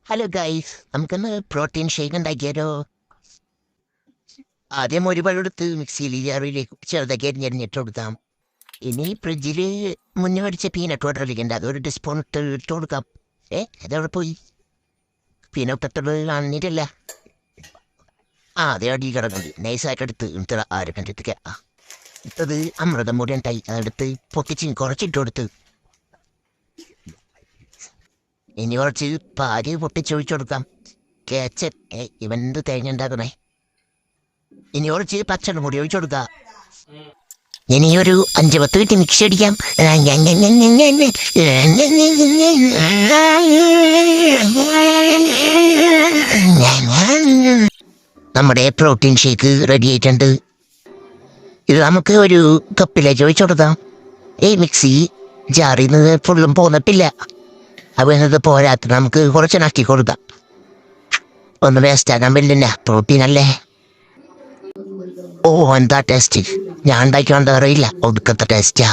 Hello guys, നമുക്കൊന്ന് protein shake ഉണ്ടാക്കിയാലോ? ആദ്യം ഒരു പഴം എടുത്ത് മിക്സിയിൽ ജാറിലേക്ക് ചെറുതാക്കി അരിഞ്ഞിട്ട് കൊടുക്കാം. ഇനി ഫ്രിഡ്ജിൽ മുന്നേ മേടിച്ച പീനട്ട് ബട്ടർ ഇരിക്കണ്ട, അതൊരു ടീസ്പൂൺ ഇട്ട് കൊടുക്കാം. അതവിടെ പോയി പീനട്ട് ബട്ടർ കാണിട്ടില്ല. അതേ അടി കിടക്കുന്നുണ്ട്. നൈസായിട്ട് എടുത്ത് ആരെ കണ്ടിട്ട് ഇട്ടത് അമൃതം കൂടി ഉണ്ടായി. അതെടുത്ത് പൊക്കിച്ച് കുറച്ചിട്ട് കൊടുത്ത് ഇനി കുറച്ച് പാല് പൊട്ടിച്ചൊഴിച്ചു കൊടുക്കാം. കേച്ചൻ ഇവന്ത് തേങ്ങ ഉണ്ടാക്കണേ. ഇനി കുറച്ച് പച്ചവെള്ളം കൂടി ഒഴിച്ചു കൊടുക്കാം. ഇനിയൊരു 5-10 മിനിറ്റ് മിക്സ് അടിക്കാം. നമ്മുടെ പ്രോട്ടീൻ ഷേക്ക് റെഡി ആയിട്ടുണ്ട്. ഇത് നമുക്ക് ഒരു കപ്പിലേക്ക് ഒഴിച്ചു കൊടുക്കാം. മിക്സി ജാറിൽ നിന്ന് ഫുള്ളും പോന്നിട്ടില്ല. അവന്നത് പോരാത്ത നമുക്ക് കുറച്ചിനാക്കി കൊടുക്കാം. ഒന്ന് വേസ്റ്റ് ആക്കാൻ പറ്റില്ല, പ്രോട്ടീൻ അല്ലേ. എന്താ ടേസ്റ്റ്! ഞാൻ ഉണ്ടാക്കിയോണ്ട് അറിയില്ല, ഒടുക്കത്തെ ടേസ്റ്റാ.